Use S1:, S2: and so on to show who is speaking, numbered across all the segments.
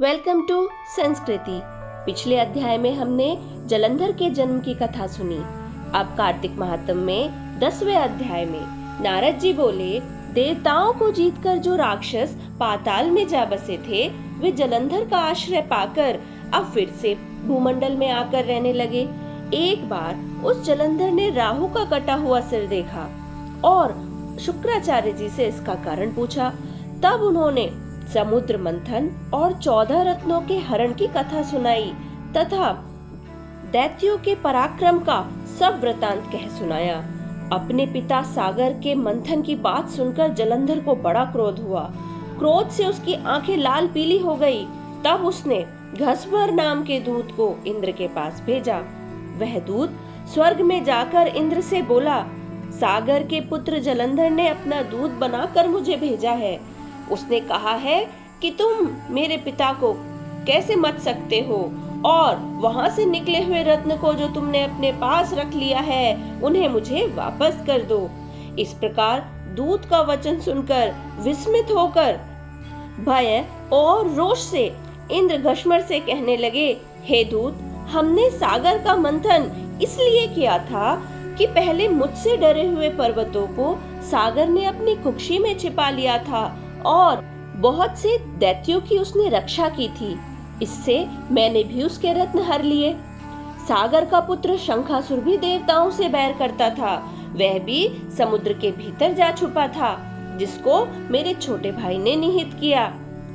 S1: Welcome to संस्कृति। पिछले अध्याय में हमने जलंधर के जन्म की कथा सुनी। अब कार्तिक महात्म में 10वें अध्याय में नारद जी बोले, देवताओं को जीतकर जो राक्षस पाताल में जा बसे थे, वे जलंधर का आश्रय पाकर अब फिर से भूमंडल में आकर रहने लगे। एक बार उस जलंधर ने राहु का कटा हुआ सिर देखा और शुक्राचार्य जी से इसका कारण पूछा। तब उन्होंने समुद्र मंथन और 14 रत्नों के हरण की कथा सुनाई तथा दैत्यों के पराक्रम का सब वृतांत कह सुनाया। अपने पिता सागर के मंथन की बात सुनकर जलंधर को बड़ा क्रोध हुआ। क्रोध से उसकी आंखें लाल पीली हो गई। तब उसने घसभर नाम के दूत को इंद्र के पास भेजा। वह दूत स्वर्ग में जाकर इंद्र से बोला, सागर के पुत्र जलंधर ने अपना दूत बनाकर मुझे भेजा है। उसने कहा है कि तुम मेरे पिता को कैसे मत सकते हो और वहां से निकले हुए रत्न को जो तुमने अपने पास रख लिया है, उन्हें मुझे वापस कर दो। इस प्रकार दूत का वचन सुनकर विस्मित होकर भय और रोष से इंद्र घसमर से कहने लगे, हे दूत, हमने सागर का मंथन इसलिए किया था कि पहले मुझसे डरे हुए पर्वतों को सागर ने अपनी कुक्षी में छिपा लिया था और बहुत से दैत्यों की उसने रक्षा की थी। इससे मैंने भी उसके रत्न हर लिए। सागर का पुत्र शंखासुर भी देवताओं से बैर करता था। वह भी समुद्र के भीतर जा छुपा था, जिसको मेरे छोटे भाई ने निहित किया।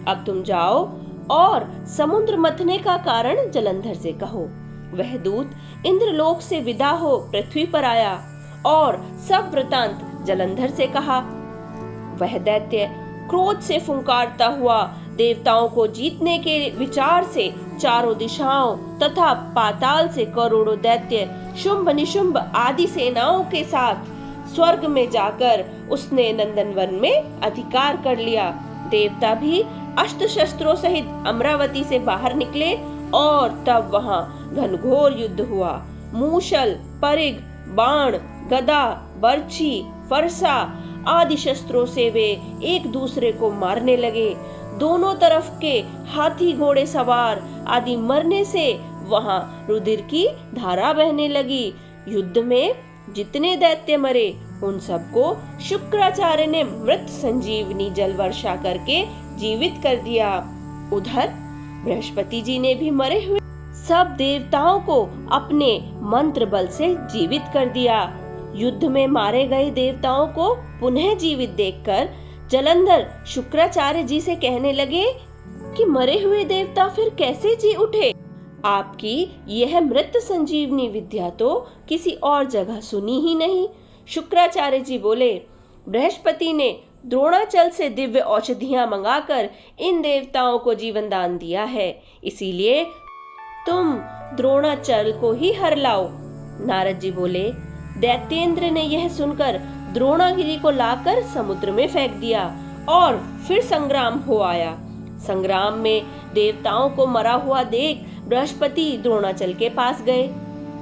S1: अब तुम जाओ और समुद्र मथने का कारण जलंधर से कहो। वह दूत इंद्रलोक से विदा हो पृथ्वी पर आया और सब वृतांत जलंधर से कहा। वह दैत्य क्रोध से फुंकारता हुआ देवताओं को जीतने के विचार से चारों दिशाओं तथा पाताल से करोड़ों दैत्य शुंभ निशुंभ आदि सेनाओं के साथ स्वर्ग में जाकर उसने नंदनवन में अधिकार कर लिया। देवता भी अस्त्र शस्त्रों सहित अमरावती से बाहर निकले और तब वहां घनघोर युद्ध हुआ। मूषल, परिग, बाण, गदा, बर्छी, फरसा आदि शस्त्रों से वे एक दूसरे को मारने लगे। दोनों तरफ के हाथी घोड़े सवार आदि मरने से वहां रुधिर की धारा बहने लगी। युद्ध में जितने दैत्य मरे उन सबको शुक्राचार्य ने मृत संजीवनी जल वर्षा करके जीवित कर दिया। उधर बृहस्पति जी ने भी मरे हुए सब देवताओं को अपने मंत्र बल से जीवित कर दिया। युद्ध में मारे गए देवताओं को पुनः जीवित देखकर जलंधर शुक्राचार्य जी से कहने लगे कि मरे हुए देवता फिर कैसे जी उठे? आपकी यह मृत संजीवनी विद्या तो किसी और जगह सुनी ही नहीं। शुक्राचार्य जी बोले, बृहस्पति ने द्रोणाचल से दिव्य औषधियां मंगाकर इन देवताओं को जीवन दान दिया है, इसीलिए तुम द्रोणाचल को ही हर लाओ। नारद जी बोले, दैत्येंद्र ने यह सुनकर द्रोणागिरी को लाकर समुद्र में फेंक दिया और फिर संग्राम हो आया। संग्राम में देवताओं को मरा हुआ देख बृहस्पति द्रोणाचल के पास गए,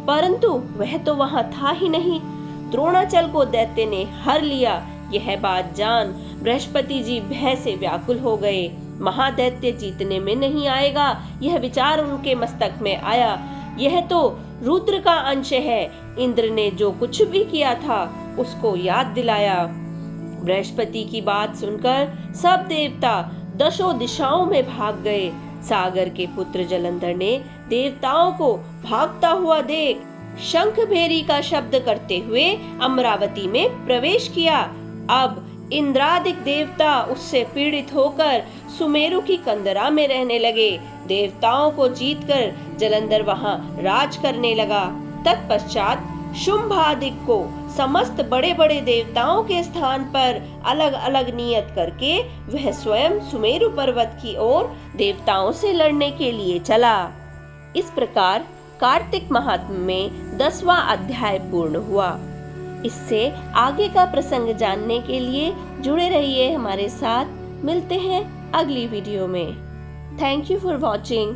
S1: परंतु वह तो वहां था ही नहीं। द्रोणाचल को दैत्य ने हर लिया। यह बात जान बृहस्पति जी भय से व्याकुल हो गए। महादैत्य जीतने में नहीं आएगा, यह विचार उनके मस्तक में आया। यह तो रुद्र का अंश है। इंद्र ने जो कुछ भी किया था उसको याद दिलाया। बृहस्पति की बात सुनकर सब देवता दशों दिशाओं में भाग गए। सागर के पुत्र जलंधर ने देवताओं को भागता हुआ देख शंख भेरी का शब्द करते हुए अमरावती में प्रवेश किया। अब इंद्रादिक देवता उससे पीड़ित होकर सुमेरु की कंदरा में रहने लगे। देवताओं को जीतकर जलंधर वहां राज करने लगा। तत्पश्चात शुंभादिक को समस्त बड़े बड़े देवताओं के स्थान पर अलग अलग नियत करके वह स्वयं सुमेरु पर्वत की ओर देवताओं से लड़ने के लिए चला। इस प्रकार कार्तिक महात्म्य में 10वां अध्याय पूर्ण हुआ। इससे आगे का प्रसंग जानने के लिए जुड़े रहिए हमारे साथ। मिलते हैं अगली वीडियो में। Thank you for watching.